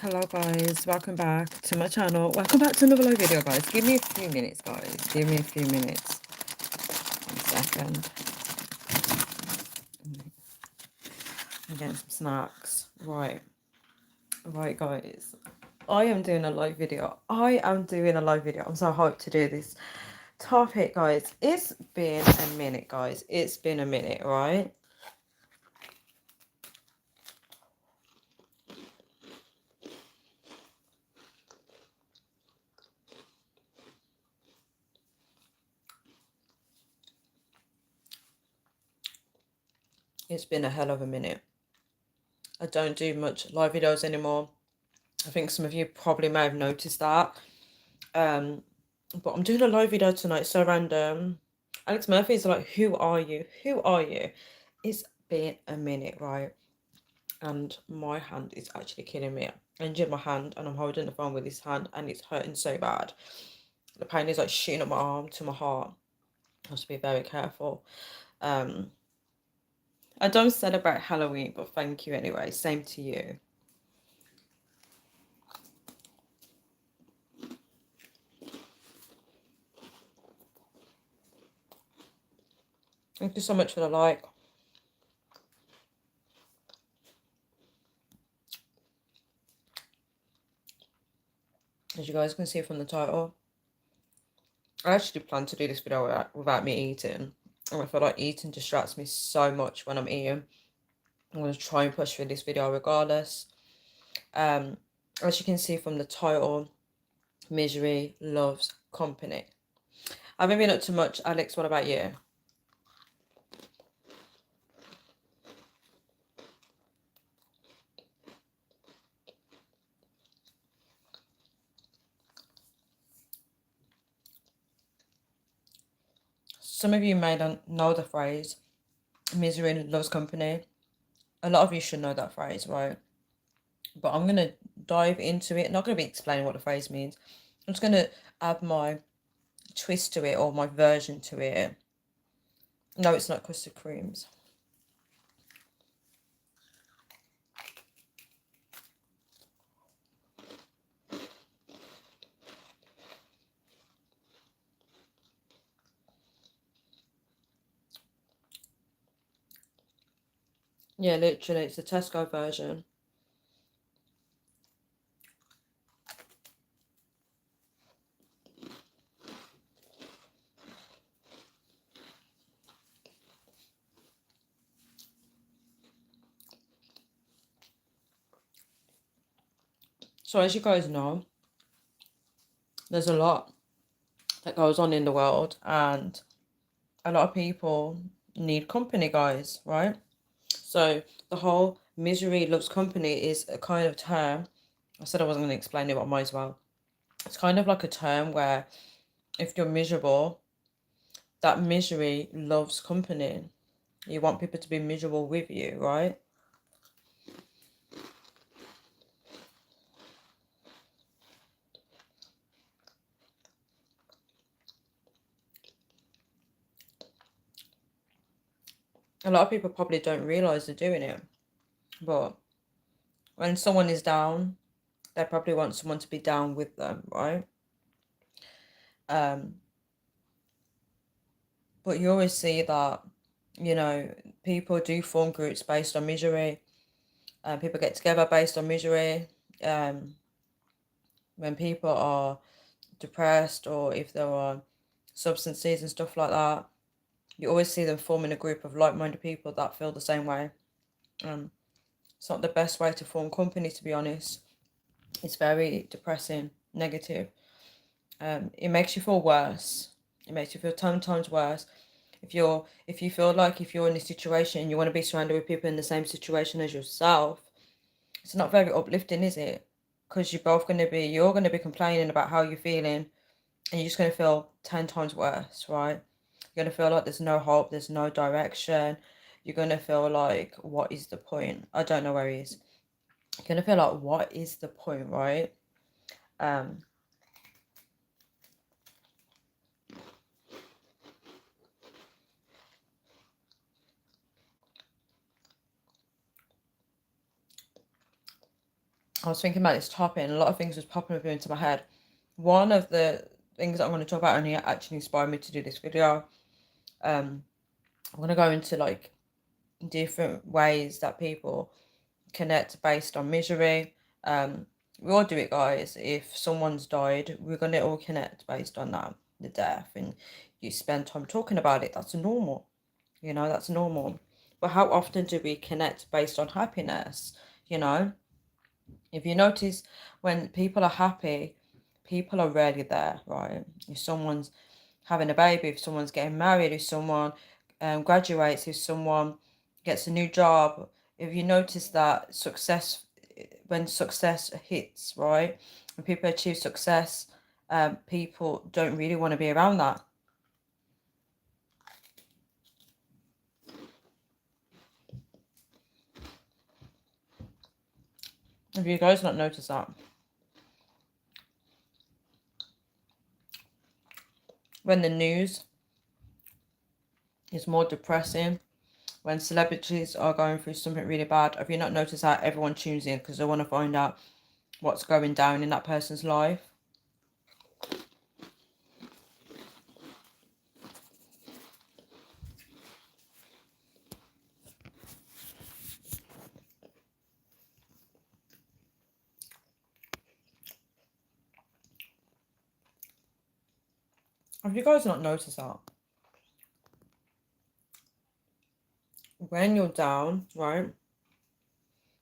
Hello guys, welcome back to my channel. Welcome back to another live video guys. Give me a few minutes guys. Give me a few minutes. 1 second. I'm getting some snacks. Right guys. I am doing a live video. I'm so hyped to do this topic guys. It's been a minute guys. It's been a minute, right? It's been a hell of a minute. I don't do much live videos anymore. I think some of you probably may have noticed that. But I'm doing a live video tonight, so random. Alex Murphy is like, who are you? Who are you? It's been a minute, right? And my hand is actually killing me. I injured my hand and I'm holding the phone with this hand and it's hurting so bad. The pain is like shooting up my arm to my heart. I have to be very careful. I don't celebrate Halloween, but thank you anyway. Same to you. Thank you so much for the like. As you guys can see from the title, I actually plan to do this video without me eating. And I feel like eating distracts me so much when I'm eating. I'm going to try and push through this video regardless. As you can see from the title, Misery Loves Company. I haven't been up to much. Alex, what about you? Some of you may not know the phrase, Misery Loves Company. A lot of you should know that phrase, right? But I'm going to dive into it. I'm not going to be explaining what the phrase means. I'm just going to add my twist to it or my version to it. No, it's not custard creams. Yeah, literally, it's the Tesco version. So as you guys know, there's a lot that goes on in the world and a lot of people need company, guys, right? So the whole misery loves company is a kind of term. I said I wasn't going to explain it, but I might as well. It's kind of like a term where if you're miserable, that misery loves company. You want people to be miserable with you, right? A lot of people probably don't realize they're doing it, but when someone is down, they probably want someone to be down with them, right? But you always see that, you know, people do form groups based on misery. People get together based on misery. When people are depressed or if they're on substances and stuff like that, you always see them forming a group of like-minded people that feel the same way. It's not the best way to form company, to be honest. It's very depressing, negative. It makes you feel worse. It makes you feel 10 times worse. If you feel like if you're in a situation and you want to be surrounded with people in the same situation as yourself, it's not very uplifting, is it? Because you're gonna be complaining about how you're feeling, and you're just gonna feel 10 times worse, right? You're gonna feel like there's no hope, there's no direction. You're gonna feel like, what is the point? I don't know where he is. You're gonna feel like, what is the point, right? I was thinking about this topic and a lot of things was popping up into my head. One of the things that I'm going to talk about, and it actually inspired me to do this video, I'm going to go into like different ways that people connect based on misery. We all do it, guys. If someone's died, we're going to all connect based on that, the death, and you spend time talking about it. That's normal. That's normal. But how often do we connect based on happiness? You know, if you notice, when people are happy, people are rarely there, right? If someone's having a baby, if someone's getting married, if someone graduates, if someone gets a new job, if you notice that success, when success hits, right? When people achieve success, people don't really want to be around that. Have you guys not noticed that? When the news is more depressing, when celebrities are going through something really bad, have you not noticed that everyone tunes in because they want to find out what's going down in that person's life? Have you guys not noticed that? When you're down, right,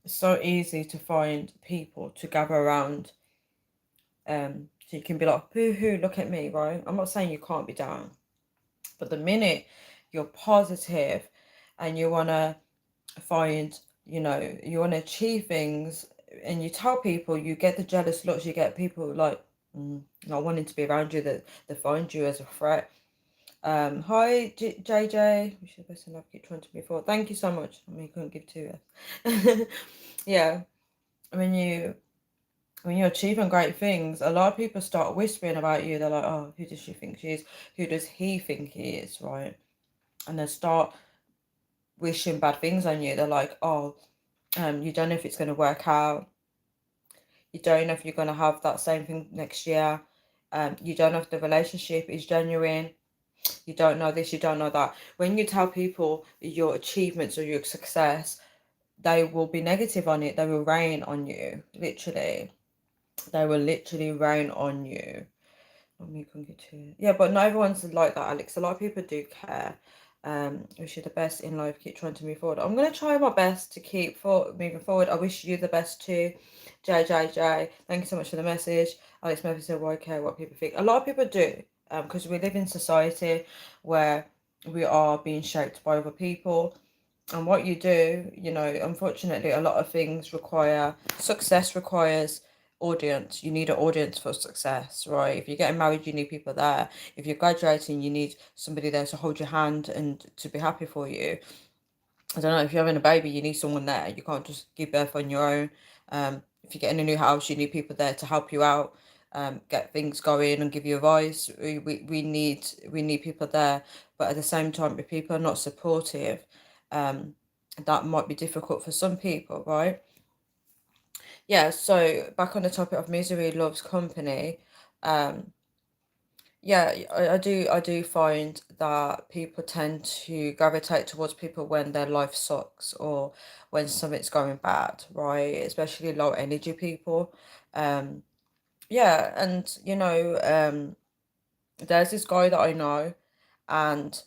it's so easy to find people to gather around. So you can be like, boo-hoo, look at me, right? I'm not saying you can't be down. But the minute you're positive and you want to find, you want to achieve things and you tell people, you get the jealous looks, you get people like not wanting to be around you, that they find you as a threat. Hi, JJ. We should listen. I've keep trying to before. Thank you so much. I mean, you couldn't give two. Yeah, when you're achieving great things, a lot of people start whispering about you. They're like, "Oh, who does she think she is? Who does he think he is?" Right? And they start wishing bad things on you. They're like, "Oh, you don't know if it's going to work out. You don't know if you're going to have that same thing next year. You don't know if the relationship is genuine. You don't know this, you don't know that." When you tell people your achievements or your success, they will be negative on it. They will rain on you, literally. They will literally rain on you. Let me can get to it. Yeah, but not everyone's like that, Alex. A lot of people do care. Wish you the best in life. Keep trying to move forward. I'm gonna try my best to keep moving forward. I wish you the best too, JJJ. Thank you so much for the message. Alex Murphy said, "Why care what people think?" A lot of people do, because we live in society where we are being shaped by other people. And what you do, unfortunately, a lot of things require success requires audience. You need an audience for success, right? If you're getting married, you need people there. If you're graduating, you need somebody there to hold your hand and to be happy for you. I don't know, if you're having a baby, you need someone there. You can't just give birth on your own. If you're getting a new house, you need people there to help you out, get things going and give you advice. We need people there. But at the same time, if people are not supportive, that might be difficult for some people, right? Yeah, so back on the topic of misery loves company. Yeah, I do find that people tend to gravitate towards people when their life sucks or when something's going bad, right? Especially low energy people. Um, yeah, and there's this guy that I know, and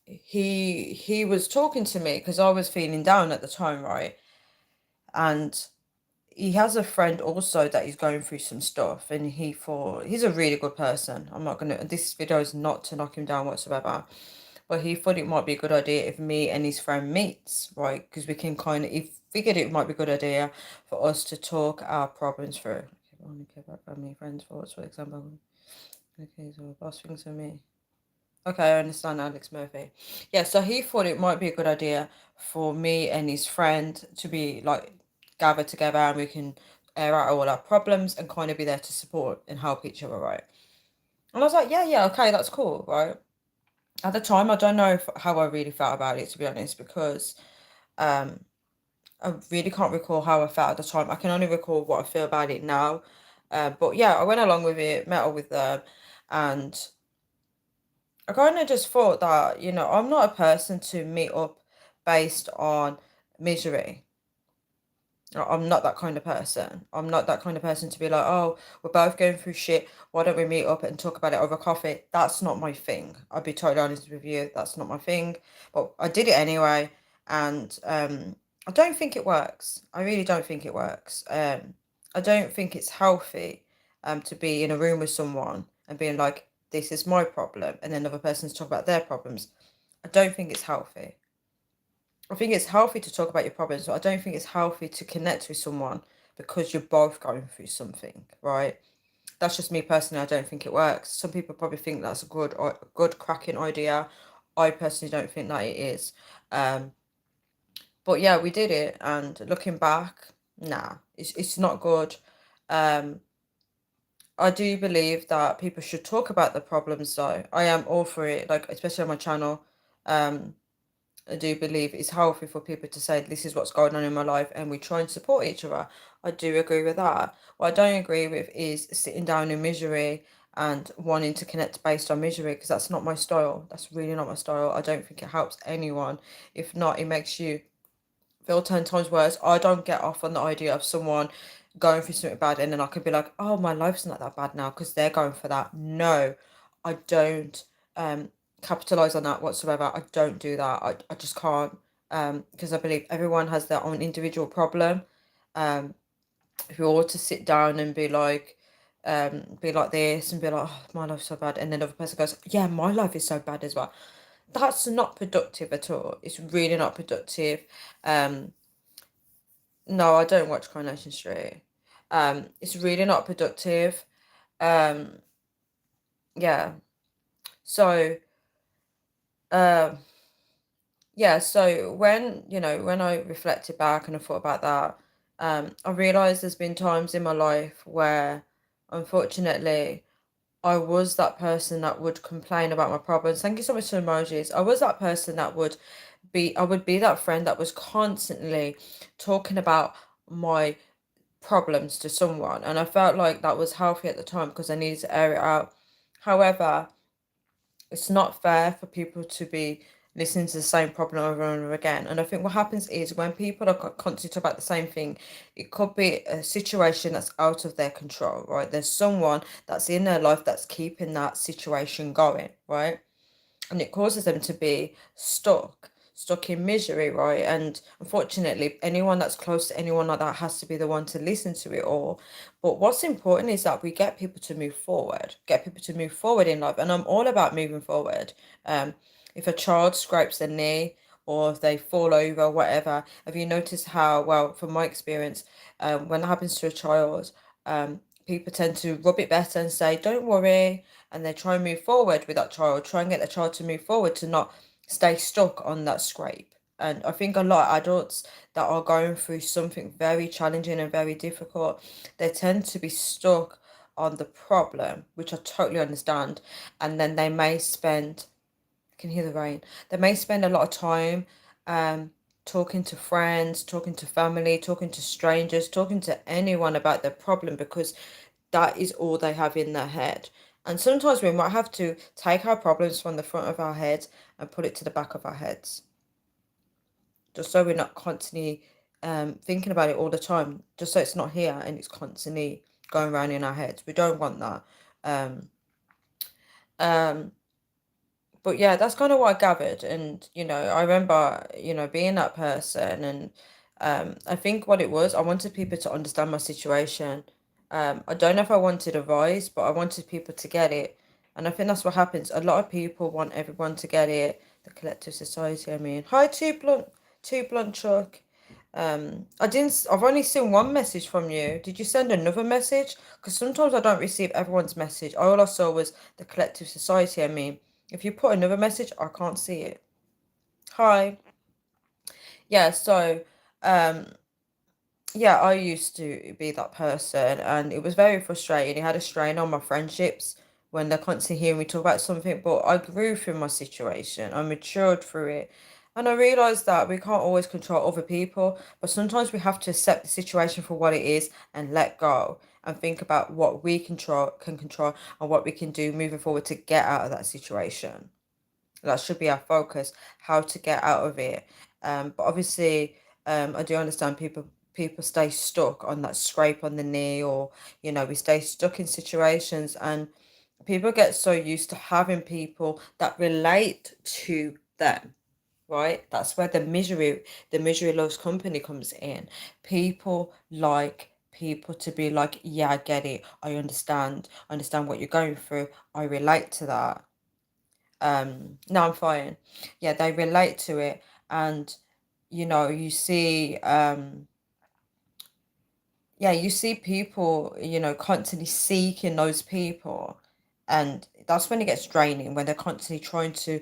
he was talking to me because I was feeling down at the time, right? And he has a friend also that he's going through some stuff, and he thought he's a really good person. I'm not gonna, this video is not to knock him down whatsoever, but he thought it might be a good idea if me and his friend meets, right? Because we can kind of, he figured it might be a good idea for us to talk our problems through. Okay, only care about family, friends, thoughts, for example. Okay, so boss things for me. Okay, I understand, Alex Murphy. Yeah, so he thought it might be a good idea for me and his friend to be like gathered together, and we can air out all our problems and kind of be there to support and help each other, right? And I was like, yeah, yeah, okay, that's cool, right? At the time, I don't know how I really felt about it, to be honest, because um, I really can't recall how I felt at the time. I can only recall what I feel about it now. But yeah, I went along with it, met up with them, and I kind of just thought that, I'm not a person to meet up based on misery. I'm not that kind of person. I'm not that kind of person to be like, oh, we're both going through shit. Why don't we meet up and talk about it over coffee? That's not my thing. I'll be totally honest with you. That's not my thing. But I did it anyway. And I don't think it works. I really don't think it works. I don't think it's healthy to be in a room with someone and being like, this is my problem. And then other person's talk about their problems. I don't think it's healthy. I think it's healthy to talk about your problems, but I don't think it's healthy to connect with someone because you're both going through something, right? That's just me personally. I don't think it works. Some people probably think that's a good or good cracking idea. I personally don't think that it is. Um, but yeah, we did it, and looking back, nah, it's not good. Um, I do believe that people should talk about the problems though. I am all for it, like especially on my channel. Um, I do believe it's healthy for people to say this is what's going on in my life and we try and support each other. I do agree with that. What I don't agree with is sitting down in misery and wanting to connect based on misery because that's not my style. That's really not my style. I don't think it helps anyone. If not, it makes you feel 10 times worse. I don't get off on the idea of someone going through something bad and then I could be like, oh, my life's not that bad now because they're going for that. No, I don't capitalize on that whatsoever. I don't do that. I just can't because I believe everyone has their own individual problem. If you were to sit down and be like this and be like, oh, my life's so bad, and then another person goes, yeah, my life is so bad as well. That's not productive at all. It's really not productive. Um, no, I don't watch Coronation Street. It's really not productive. Um, yeah. So, um, yeah. So when I reflected back and I thought about that, I realized there's been times in my life where, unfortunately, I was that person that would complain about my problems. Thank you so much for emojis. I was that person that I would be that friend that was constantly talking about my problems to someone. And I felt like that was healthy at the time because I needed to air it out. However, it's not fair for people to be listening to the same problem over and over again. And I think what happens is when people are constantly talking about the same thing, it could be a situation that's out of their control, right? There's someone that's in their life that's keeping that situation going, right? And it causes them to be stuck in misery, right? And unfortunately, anyone that's close to anyone like that has to be the one to listen to it all. But what's important is that we get people to move forward in life. And I'm all about moving forward. If a child scrapes their knee or if they fall over, whatever, have you noticed how, well, from my experience, when that happens to a child, people tend to rub it better and say, don't worry, and they try and move forward with that child, try and get the child to move forward to not stay stuck on that scrape. And I think a lot of adults that are going through something very challenging and very difficult, they tend to be stuck on the problem, which I totally understand. And then they may spend, I can hear the rain, they may spend a lot of time um, talking to friends, talking to family, talking to strangers, talking to anyone about their problem because that is all they have in their head. And sometimes we might have to take our problems from the front of our heads and put it to the back of our heads, just so we're not constantly thinking about it all the time, just so it's not here and it's constantly going around in our heads. We don't want that. Um, um, but yeah, that's kind of what I gathered. And, I remember, being that person. And I think what it was, I wanted people to understand my situation. I don't know if I wanted advice, but I wanted people to get it. And I think that's what happens. A lot of people want everyone to get it. The collective society, I mean. Hi, Two Blunt Chuck. I've only seen one message from you. Did you send another message? Because sometimes I don't receive everyone's message. All I saw was the collective society, I mean. If you put another message, I can't see it. Hi. Yeah, so um yeah, I used to be that person and it was very frustrating. It had a strain on my friendships when they're constantly hearing me talk about something, but I grew through my situation. I matured through it. And I realise that we can't always control other people, but sometimes we have to accept the situation for what it is and let go and think about what we can control and what we can do moving forward to get out of that situation. That should be our focus, how to get out of it. But obviously, I do understand people stay stuck on that scrape on the knee, or we stay stuck in situations, and people get so used to having people that relate to them, right? That's where the misery loves company comes in. People like people to be like, yeah, I get it, I understand what you're going through, I relate to that. No, I'm fine. Yeah, they relate to it, and you see, yeah, you see people, constantly seeking those people, and that's when it gets draining, when they're constantly trying to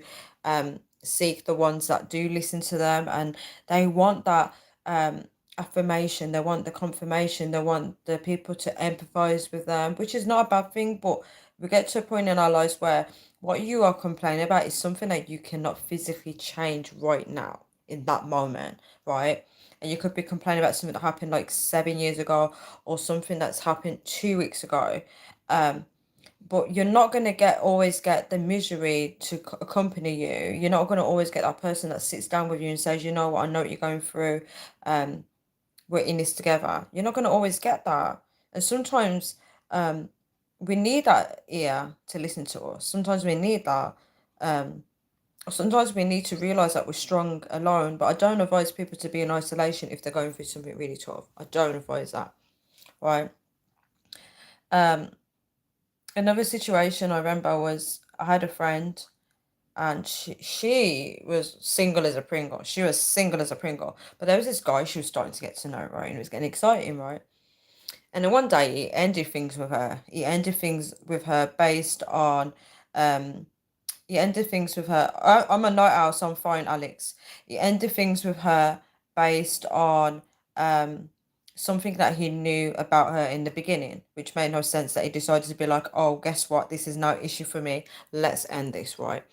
seek the ones that do listen to them, and they want that affirmation, they want the confirmation, they want the people to empathize with them, which is not a bad thing, but we get to a point in our lives where what you are complaining about is something that you cannot physically change right now in that moment, right? And you could be complaining about something that happened like 7 years ago, or something that's happened 2 weeks ago. Um, but you're not going to always get the misery to accompany you. You're not going to always get that person that sits down with you and says, you know what, I know what you're going through. Um, we're in this together. You're not going to always get that. And sometimes um, we need that ear to listen to us. Sometimes we need that. Um, Sometimes we need to realize that we're strong alone, but I don't advise people to be in isolation if they're going through something really tough. I don't advise that, right? Um, Another situation I remember was I had a friend, and she was single as a Pringle. She was single as a Pringle. But there was this guy she was starting to get to know, right? And it was getting exciting, right? And then one day he ended things with her. He ended things with her based on um he ended things with her. I'm a night owl, so I'm fine, Alex. He ended things with her based on um something that he knew about her in the beginning, which made no sense. That he decided to be like, oh, guess what? This is no issue for me. Let's end this, right?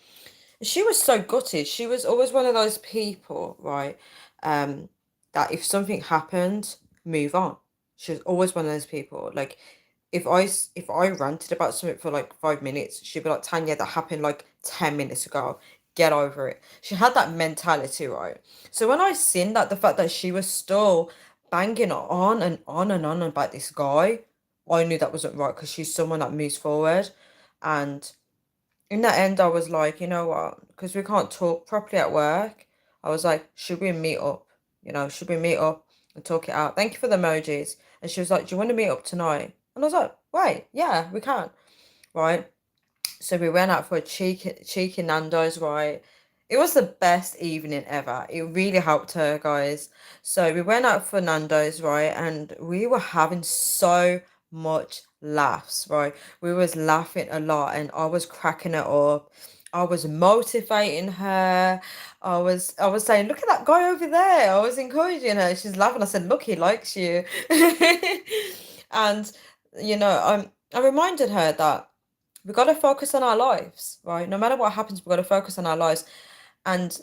She was so gutted. She was always one of those people, right? Um, that if something happened, move on. She was always one of those people. Like, if I ranted about something for like 5 minutes, she'd be like, Tanya, that happened like 10 minutes ago. Get over it. She had that mentality, right? So when I seen that, the fact that she was still banging on and on and on about this guy, I knew that wasn't right, because she's someone that moves forward. And in that end, I was like, you know what? Because we can't talk properly at work. I was like, should we meet up? Should we meet up and talk it out? Thank you for the emojis. And she was like, do you want to meet up tonight? And I was like, wait, yeah, we can. Right. So we went out for a cheeky Nando's, right? It was the best evening ever. It really helped her, guys. So we went out for Nando's, right? And we were having so much laughs, right? We was laughing a lot, and I was cracking it up. I was motivating her. I was saying, look at that guy over there. I was encouraging her. She's laughing. I said, look, he likes you. And I reminded her that we got to focus on our lives, right? No matter what happens, we got to focus on our lives. And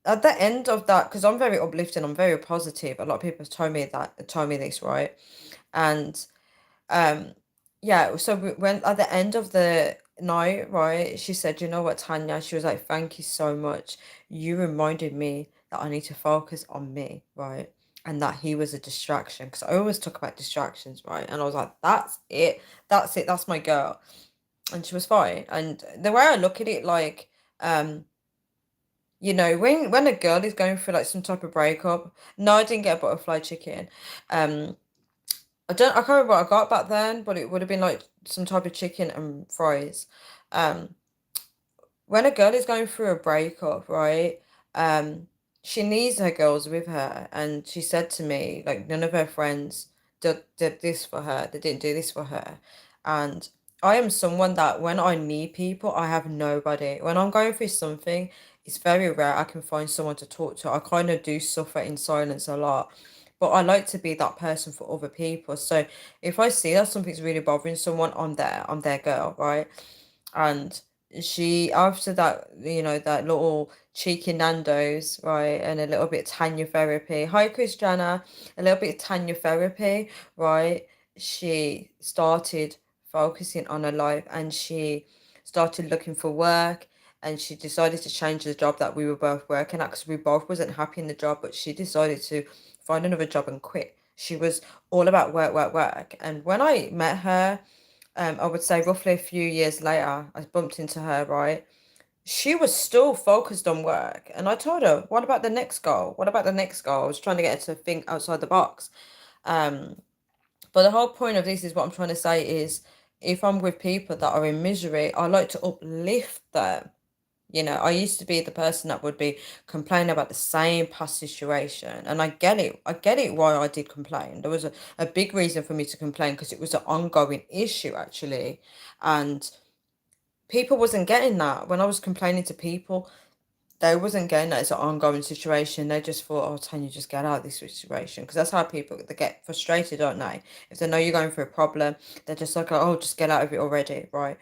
at the end of that, because I'm very uplifting, I'm very positive. A lot of people have told me this, right? And um, yeah, so we went at the end of the night, right? She said, you know what, Tanya? She was like, thank you so much. You reminded me that I need to focus on me, right? And that he was a distraction. Because I always talk about distractions, right? And I was like, that's it. That's it. That's my girl. And she was fine. And the way I look at it, like, um, when a girl is going through like some type of breakup, no, I didn't get a butterfly chicken. Um, I can't remember what I got back then, but it would have been like some type of chicken and fries. Um, when a girl is going through a breakup, right? Um, she needs her girls with her, and she said to me, like, none of her friends did this for her. They didn't do this for her, and I am someone that when I need people, I have nobody. When I'm going through something, it's very rare I can find someone to talk to. I kind of do suffer in silence a lot, but I like to be that person for other people. So if I see that something's really bothering someone, I'm there. I'm their girl, right? And she, after that, that little cheeky Nando's, right, and a little bit of Tanya therapy. Hi, Christiana. A little bit of Tanya therapy, right? She started focusing on her life, and she started looking for work, and she decided to change the job that we were both working at, because we both wasn't happy in the job, but she decided to find another job and quit. She was all about work, work, work. And when I met her, I would say roughly a few years later, I bumped into her, right? She was still focused on work. And I told her, what about the next goal? What about the next goal? I was trying to get her to think outside the box. Um, but the whole point of this is, what I'm trying to say is, if I'm with people that are in misery, I like to uplift them. I used to be the person that would be complaining about the same past situation. And I get it. I get it why I did complain. There was a big reason for me to complain, because it was an ongoing issue, actually. And people wasn't getting that. When I was complaining to people, they wasn't getting that it's an ongoing situation. They just thought, oh, Tanya, just get out of this situation. Because that's how people, they get frustrated, don't they? If they know you're going through a problem, they're just like, oh, just get out of it already, right?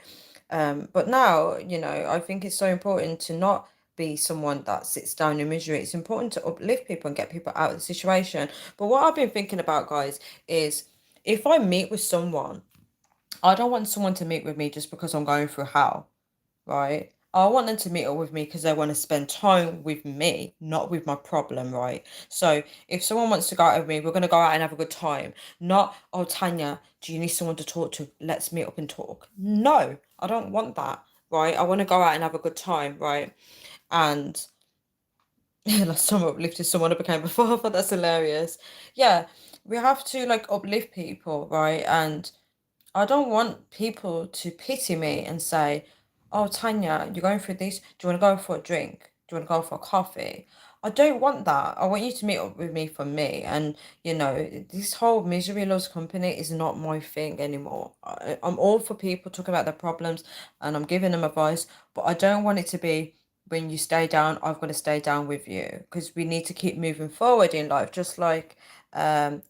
But now, I think it's so important to not be someone that sits down in misery. It's important to uplift people and get people out of the situation. But what I've been thinking about, guys, is if I meet with someone, I don't want someone to meet with me just because I'm going through hell, right? I want them to meet up with me because they want to spend time with me, not with my problem, right? So if someone wants to go out with me, we're going to go out and have a good time. Not, oh, Tanya, do you need someone to talk to? Let's meet up and talk. No, I don't want that, right? I want to go out and have a good time, right? And like someone uplifted someone up again before, but that's hilarious. Yeah, we have to like uplift people, right? And I don't want people to pity me and say, oh, Tanya, you're going through this. Do you want to go for a drink? Do you want to go for a coffee? I don't want that. I want you to meet up with me for me. And, this whole misery loves company is not my thing anymore. I'm all for people talking about their problems, and I'm giving them advice, but I don't want it to be, when you stay down, I've got to stay down with you, because we need to keep moving forward in life, just like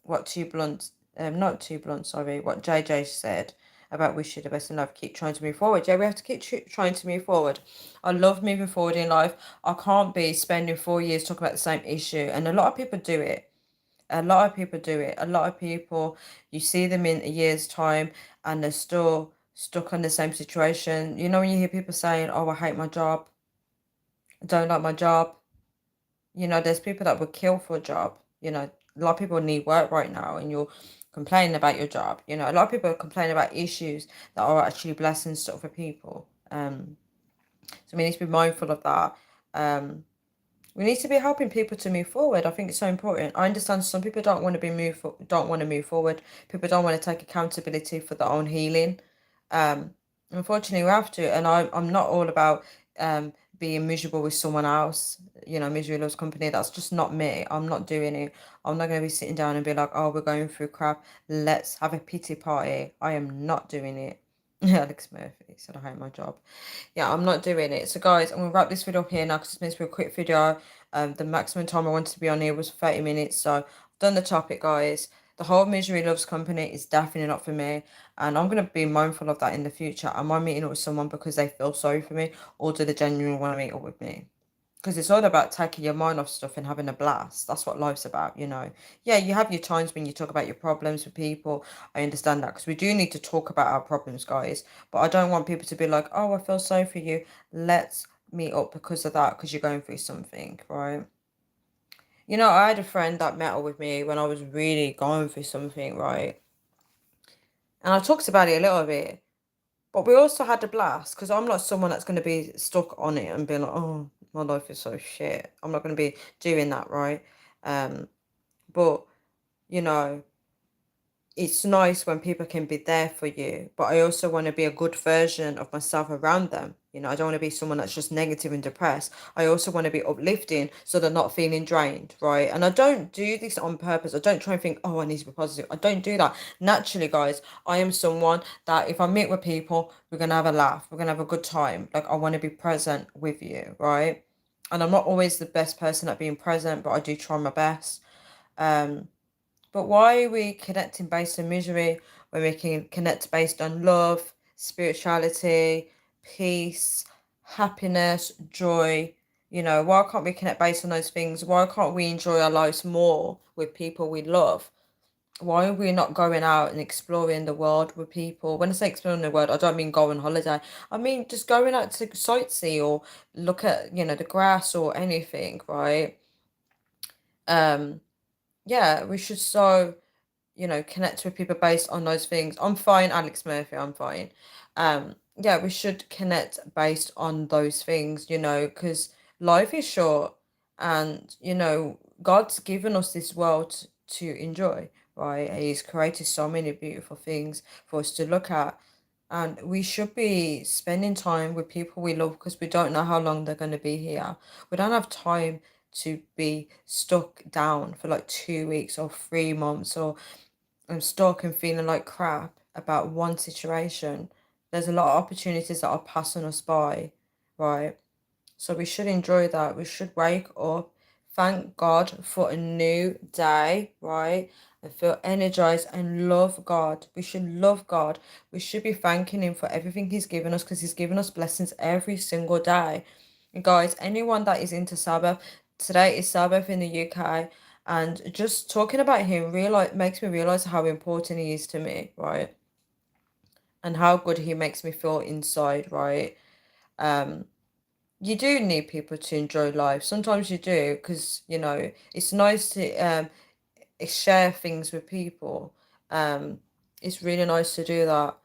what Two Blunts not Too Blunt, sorry, what JJ said about wish you the best in life, keep trying to move forward. Yeah, we have to keep trying to move forward. I love moving forward in life. I can't be spending 4 years talking about the same issue. And a lot of people do it. A lot of people do it. A lot of people, you see them in a year's time and they're still stuck on the same situation. When you hear people saying, oh, I hate my job, I don't like my job. There's people that would kill for a job. A lot of people need work right now, and you're complaining about your job. A lot of people are complaining about issues that are actually blessings to other people. So we need to be mindful of that. Um, we need to be helping people to move forward. I think it's so important. I understand some people don't want to move forward. People don't want to take accountability for their own healing. Um, Unfortunately, we have to. And I'm not all about being miserable with someone else. Misery loves company. That's just not me. I'm not doing it. I'm not going to be sitting down and be like, oh, we're going through crap. Let's have a pity party. I am not doing it. Alex Murphy said, I hate my job. Yeah, I'm not doing it. So guys, I'm gonna wrap this video up here now, because it's meant to be a quick video. The maximum time I wanted to be on here was 30 minutes. So I've done the topic, guys. The whole misery loves company is definitely not for me. And I'm gonna be mindful of that in the future. Am I meeting up with someone because they feel sorry for me, or do they genuinely want to meet up with me? Because it's all about taking your mind off stuff and having a blast. That's what life's about. Yeah, you have your times when you talk about your problems with people. I understand that, because we do need to talk about our problems, guys. But I don't want people to be like, oh, I feel sorry for you. Let's meet up because of that, because you're going through something, right? I had a friend that met up with me when I was really going through something, right? And I talked about it a little bit. But we also had a blast, because I'm not someone that's going to be stuck on it and be like, oh, my life is so shit. I'm not going to be doing that, right? But, you know, it's nice when people can be there for you, but I also want to be a good version of myself around them. I don't want to be someone that's just negative and depressed. I also want to be uplifting, so they're not feeling drained, right? And I don't do this on purpose. I don't try and think, oh, I need to be positive. I don't do that. Naturally, guys, I am someone that if I meet with people, we're going to have a laugh. We're going to have a good time. Like, I want to be present with you, right? And I'm not always the best person at being present, but I do try my best. But why are we connecting based on misery when we can connect based on love, spirituality? peace, happiness, joy. You know, why can't we connect based on those things? Why can't we enjoy our lives more with people we love? Why are we not going out and exploring the world with people? When I say exploring the world, I don't mean go on holiday. I mean just going out to sightsee or look at, you know, the grass or anything, right? Um, yeah, we should you know, connect with people based on those things. I'm fine, Alex Murphy, I'm fine. Yeah, we should connect based on those things, you know, because life is short and, you know, God's given us this world to enjoy, right? He's created so many beautiful things for us to look at. And we should be spending time with people we love because we don't know how long they're going to be here. We don't have time to be stuck down for like 2 weeks or 3 months, or I'm stuck and feeling like crap about one situation. There's a lot of opportunities that are passing us by, right? So we should enjoy that. We should wake up, thank God for a new day, right? And feel energized and love God. We should love God. We should be thanking Him for everything He's given us because He's given us blessings every single day. And guys, anyone that is into Sabbath, today is Sabbath in the UK, and just talking about Him realize makes me realize how important He is to me, right? And how good He makes me feel inside, right? Um, you do need people to enjoy life. Sometimes you do, because you know it's nice to share things with people. Um, it's really nice to do that.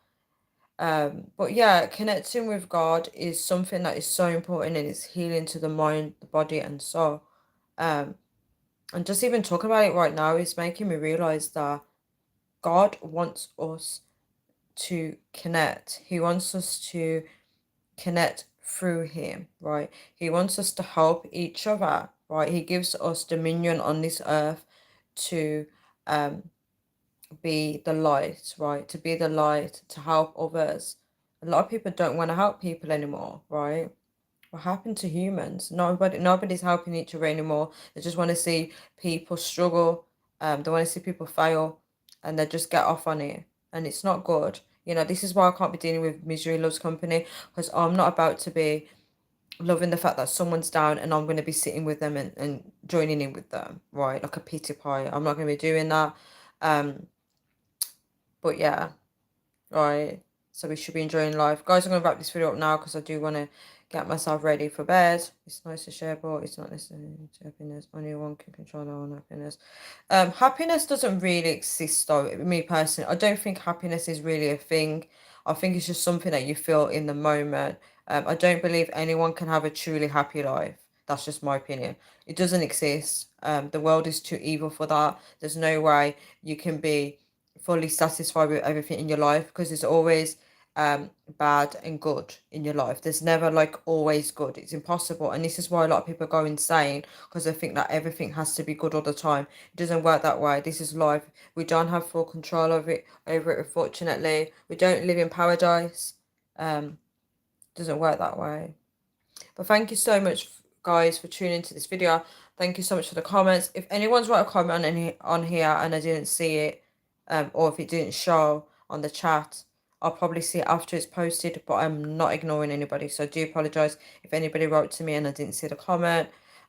But yeah, connecting with God is something that is so important, and it's healing to the mind, the body, and soul. Um, and just even talking about it right now is making me realize that God wants us to connect. He wants us to connect through Him, right? He wants us to help each other, right? He gives us dominion on this earth to um be the light, right? To be the light, to help others. A lot of people don't want to help people anymore, right? What happened to humans? Nobody's helping each other anymore. They just want to see people struggle. They want to see people fail, and they just get off on it, and it's not good. You know, this is why I can't be dealing with misery loves company, because I'm not about to be loving the fact that someone's down and I'm going to be sitting with them and joining in with them, right? Like a pity pie. I'm not going to be doing that. Um, but yeah, right. So we should be enjoying life. Guys, I'm going to wrap this video up now because I do want to get myself ready for bed. It's nice to share, but it's not necessary to happiness. Only one can control their own happiness. Happiness doesn't really exist though, me personally. I don't think happiness is really a thing. I think it's just something that you feel in the moment. I don't believe anyone can have a truly happy life. That's just my opinion. It doesn't exist. The world is too evil for that. There's no way you can be fully satisfied with everything in your life because there's always bad and good in your life. There's never like always good. It's impossible. And this is why a lot of people go insane because they think that everything has to be good all the time. It doesn't work that way. This is life. We don't have full control over it, unfortunately. We don't live in paradise. Doesn't work that way. But thank you so much, guys, for tuning into this video. Thank you so much for the comments. If anyone's wrote a comment on here and I didn't see it, or if it didn't show on the chat, I'll probably see it after it's posted, but I'm not ignoring anybody. So I do apologise if anybody wrote to me and I didn't see the comment.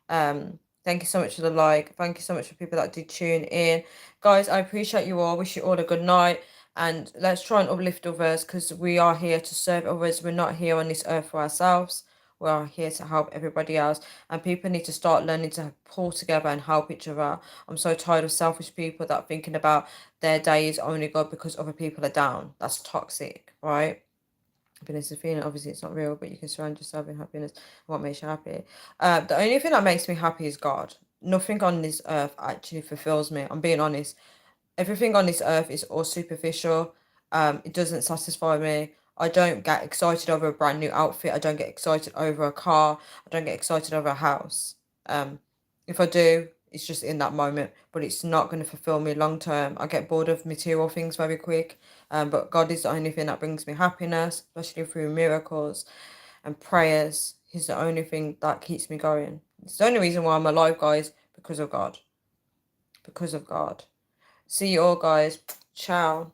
Thank you so much for the like. Thank you so much for people that did tune in. Guys, I appreciate you all. Wish you all a good night. And let's try and uplift others because we are here to serve others. We're not here on this earth for ourselves. We are here to help everybody else. And people need to start learning to pull together and help each other. I'm so tired of selfish people that thinking about their day is only good because other people are down. That's toxic, right? Happiness is a feeling. Obviously, it's not real, but you can surround yourself in happiness. What makes you happy? The only thing that makes me happy is God. Nothing on this earth actually fulfills me. I'm being honest. Everything on this earth is all superficial. It doesn't satisfy me. I don't get excited over a brand new outfit. I don't get excited over a car. I don't get excited over a house. If I do, it's just in that moment, but it's not going to fulfill me long term. I get bored of material things very quick. But God is the only thing that brings me happiness, especially through miracles and prayers. He's the only thing that keeps me going. It's the only reason why I'm alive, guys, because of God. Because of God. See you all, guys. Ciao.